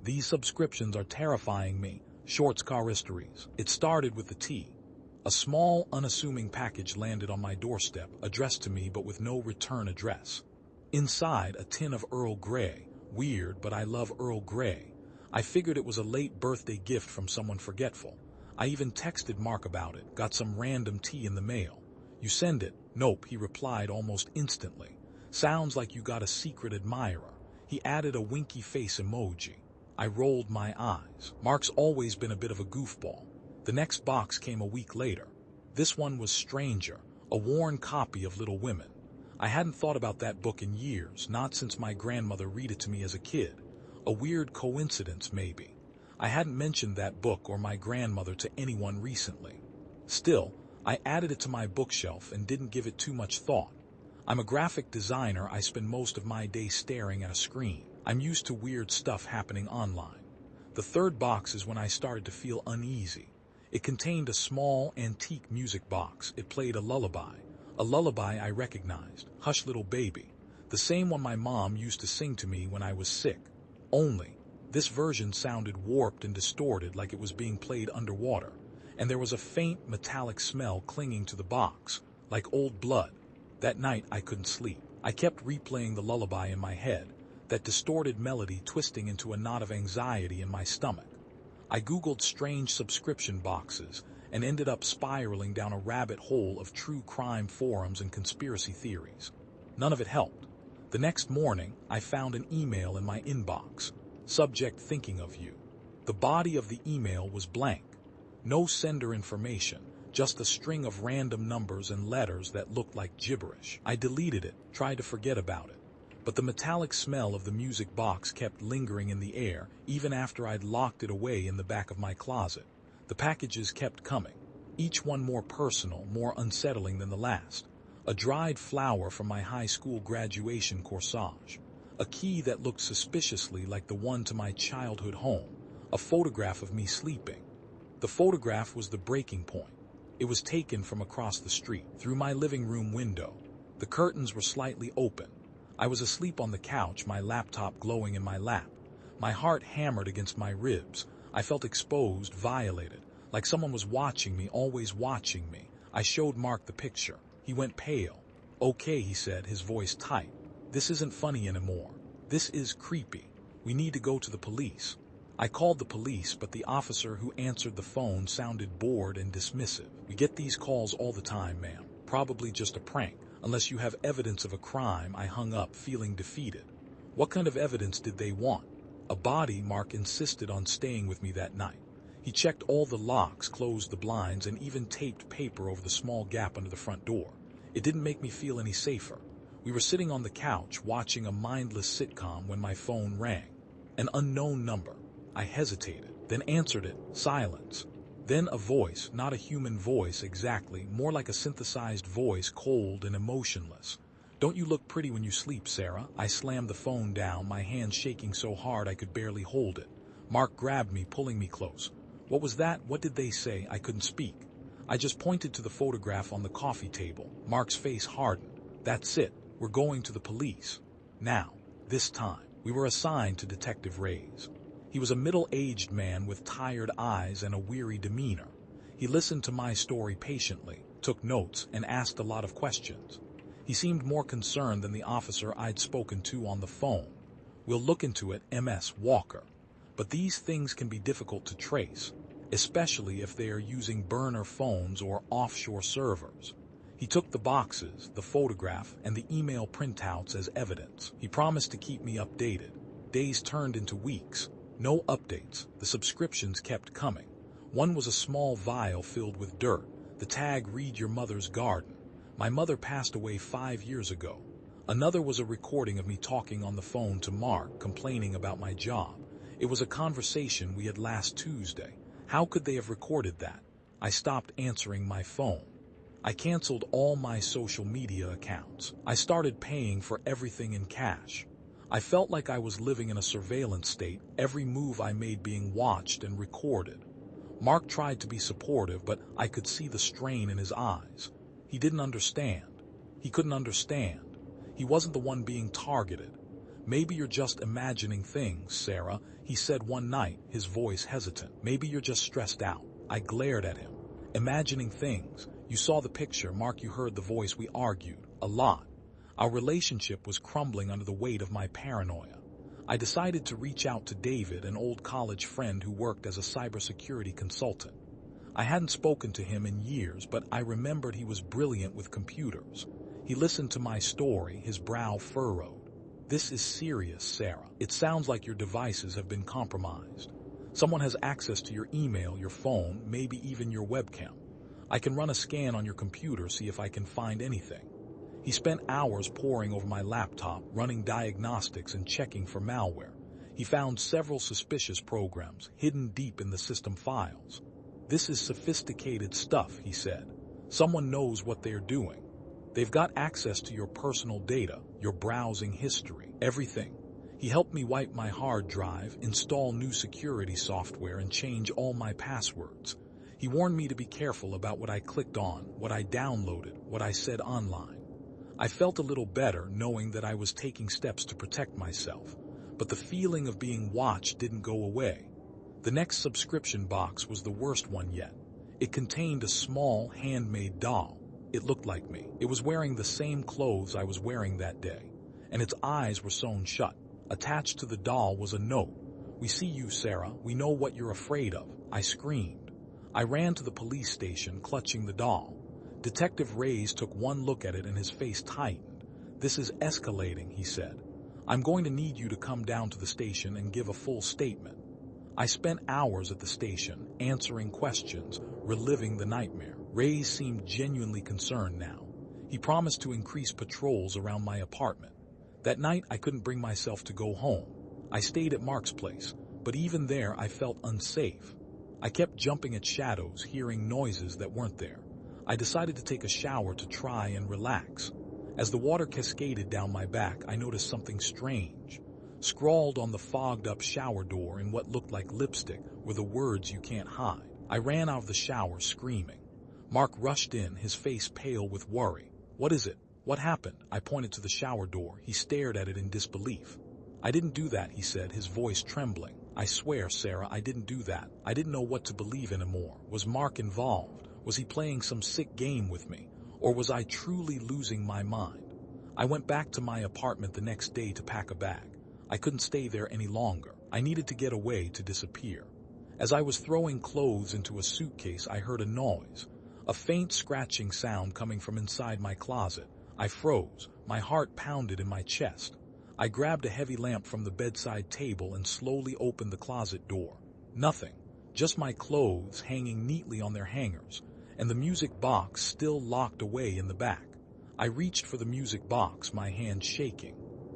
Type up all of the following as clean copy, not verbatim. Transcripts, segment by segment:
These subscriptions are terrifying me. Shortscarystories. It started with the T. A small, unassuming package landed on my doorstep, addressed to me but with no return address. Inside, a tin of Earl Grey. Weird, but I love Earl Grey. I figured it was a late birthday gift from someone forgetful. I even texted Mark about it, got some random tea in the mail. You send it? Nope, he replied almost instantly. Sounds like you got a secret admirer. He added a winky face emoji. I rolled my eyes. Mark's always been a bit of a goofball. The next box came a week later. This one was stranger, a worn copy of Little Women. I hadn't thought about that book in years, not since my grandmother read it to me as a kid. A weird coincidence, maybe. I hadn't mentioned that book or my grandmother to anyone recently. Still, I added it to my bookshelf and didn't give it too much thought. I'm a graphic designer. I spend most of my day staring at a screen. I'm used to weird stuff happening online. The third box is when I started to feel uneasy. It contained a small, antique music box. It played a lullaby I recognized, Hush Little Baby, the same one my mom used to sing to me when I was sick. Only, this version sounded warped and distorted, like it was being played underwater, and there was a faint metallic smell clinging to the box, like old blood. That night I couldn't sleep. I kept replaying the lullaby in my head, that distorted melody twisting into a knot of anxiety in my stomach. I Googled strange subscription boxes and ended up spiraling down a rabbit hole of true crime forums and conspiracy theories. None of it helped. The next morning, I found an email in my inbox. Subject: thinking of you. The body of the email was blank. No sender information, just a string of random numbers and letters that looked like gibberish. I deleted it, tried to forget about it. But the metallic smell of the music box kept lingering in the air, even after I'd locked it away in the back of my closet. The packages kept coming, each one more personal, more unsettling than the last. A dried flower from my high school graduation corsage. A key that looked suspiciously like the one to my childhood home. A photograph of me sleeping. The photograph was the breaking point. It was taken from across the street, through my living room window. The curtains were slightly open. I was asleep on the couch, my laptop glowing in my lap. My heart hammered against my ribs. I felt exposed, violated, like someone was watching me, always watching me. I showed Mark the picture. He went pale. Okay, he said, his voice tight. This isn't funny anymore. This is creepy. We need to go to the police. I called the police, but the officer who answered the phone sounded bored and dismissive. We get these calls all the time, ma'am. Probably just a prank. Unless you have evidence of a crime. I hung up, feeling defeated. What kind of evidence did they want? A body. Mark insisted on staying with me that night. He checked all the locks, closed the blinds, and even taped paper over the small gap under the front door. It didn't make me feel any safer. We were sitting on the couch watching a mindless sitcom when my phone rang. An unknown number. I hesitated, then answered it. Silence. Then a voice, not a human voice exactly, more like a synthesized voice, cold and emotionless. Don't you look pretty when you sleep, Sarah? I slammed the phone down, my hand shaking so hard I could barely hold it. Mark grabbed me, pulling me close. What was that? What did they say? I couldn't speak. I just pointed to the photograph on the coffee table. Mark's face hardened. That's it. We're going to the police. Now. This time. We were assigned to Detective Ray's. He was a middle-aged man with tired eyes and a weary demeanor. He listened to my story patiently, took notes, and asked a lot of questions. He seemed more concerned than the officer I'd spoken to on the phone. We'll look into it, Ms. Walker. But these things can be difficult to trace, especially if they are using burner phones or offshore servers. He took the boxes, the photograph, and the email printouts as evidence. He promised to keep me updated. Days turned into weeks. No updates. The subscriptions kept coming. One was a small vial filled with dirt. The tag read your mother's garden. My mother passed away 5 years ago. Another was a recording of me talking on the phone to Mark, complaining about my job. It was a conversation we had last Tuesday. How could they have recorded that? I stopped answering my phone. I canceled all my social media accounts. I started paying for everything in cash. I felt like I was living in a surveillance state, every move I made being watched and recorded. Mark tried to be supportive, but I could see the strain in his eyes. He didn't understand. He couldn't understand. He wasn't the one being targeted. Maybe you're just imagining things, Sarah, he said one night, his voice hesitant. Maybe you're just stressed out. I glared at him, imagining things. You saw the picture, Mark, you heard the voice, we argued. A lot. Our relationship was crumbling under the weight of my paranoia. I decided to reach out to David, an old college friend who worked as a cybersecurity consultant. I hadn't spoken to him in years, but I remembered he was brilliant with computers. He listened to my story, his brow furrowed. This is serious, Sarah. It sounds like your devices have been compromised. Someone has access to your email, your phone, maybe even your webcam. I can run a scan on your computer, see if I can find anything. He spent hours poring over my laptop, running diagnostics and checking for malware. He found several suspicious programs hidden deep in the system files. This is sophisticated stuff, he said. Someone knows what they're doing. They've got access to your personal data, your browsing history, everything. He helped me wipe my hard drive, install new security software, and change all my passwords. He warned me to be careful about what I clicked on, what I downloaded, what I said online. I felt a little better knowing that I was taking steps to protect myself, but the feeling of being watched didn't go away. The next subscription box was the worst one yet. It contained a small, handmade doll. It looked like me. It was wearing the same clothes I was wearing that day, and its eyes were sewn shut. Attached to the doll was a note. "We see you, Sarah. We know what you're afraid of." I screamed. I ran to the police station, clutching the doll. Detective Reyes took one look at it and his face tightened. "This is escalating," he said. "I'm going to need you to come down to the station and give a full statement." I spent hours at the station, answering questions, reliving the nightmare. Reyes seemed genuinely concerned now. He promised to increase patrols around my apartment. That night, I couldn't bring myself to go home. I stayed at Mark's place, but even there, I felt unsafe. I kept jumping at shadows, hearing noises that weren't there. I decided to take a shower to try and relax. As the water cascaded down my back, I noticed something strange. Scrawled on the fogged-up shower door in what looked like lipstick were the words, "You can't hide." I ran out of the shower, screaming. Mark rushed in, his face pale with worry. "What is it? What happened?" I pointed to the shower door. He stared at it in disbelief. "I didn't do that," he said, his voice trembling. "I swear, Sarah, I didn't do that." I didn't know what to believe anymore. Was Mark involved? Was he playing some sick game with me? Or was I truly losing my mind? I went back to my apartment the next day to pack a bag. I couldn't stay there any longer. I needed to get away, to disappear. As I was throwing clothes into a suitcase, I heard a noise. A faint scratching sound coming from inside my closet. I froze. My heart pounded in my chest. I grabbed a heavy lamp from the bedside table and slowly opened the closet door. Nothing. Just my clothes hanging neatly on their hangers, and the music box still locked away in the back. I reached for the music box, my hand shaking.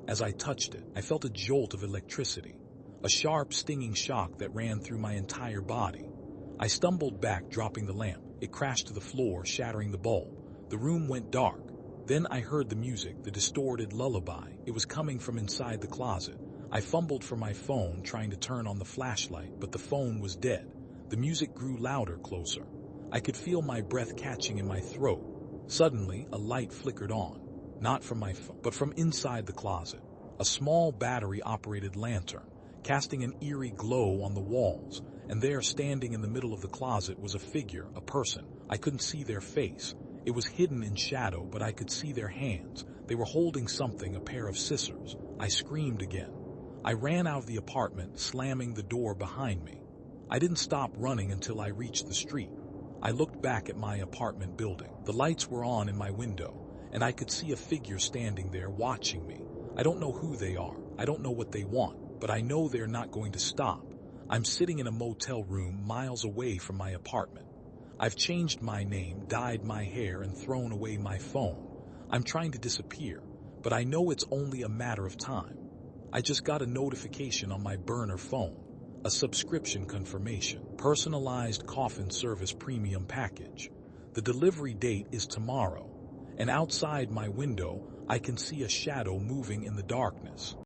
As I touched it, I felt a jolt of electricity, a sharp, stinging shock that ran through my entire body. I stumbled back, dropping the lamp. It crashed to the floor, shattering the bulb. The room went dark. Then I heard the music, the distorted lullaby. It was coming from inside the closet. I fumbled for my phone, trying to turn on the flashlight, but the phone was dead. The music grew louder, closer. I could feel my breath catching in my throat. Suddenly, a light flickered on. Not from my phone, but from inside the closet. A small battery-operated lantern, casting an eerie glow on the walls. And there, standing in the middle of the closet, was a figure, a person. I couldn't see their face. It was hidden in shadow, but I could see their hands. They were holding something, a pair of scissors. I screamed again. I ran out of the apartment, slamming the door behind me. I didn't stop running until I reached the street. I looked back at my apartment building. The lights were on in my window, and I could see a figure standing there watching me. I don't know who they are. I don't know what they want, but I know they're not going to stop. I'm sitting in a motel room miles away from my apartment. I've changed my name, dyed my hair, and thrown away my phone. I'm trying to disappear, but I know it's only a matter of time. I just got a notification on my burner phone. A subscription confirmation. Personalized coffin service premium package. The delivery date is tomorrow, and outside my window, I can see a shadow moving in the darkness.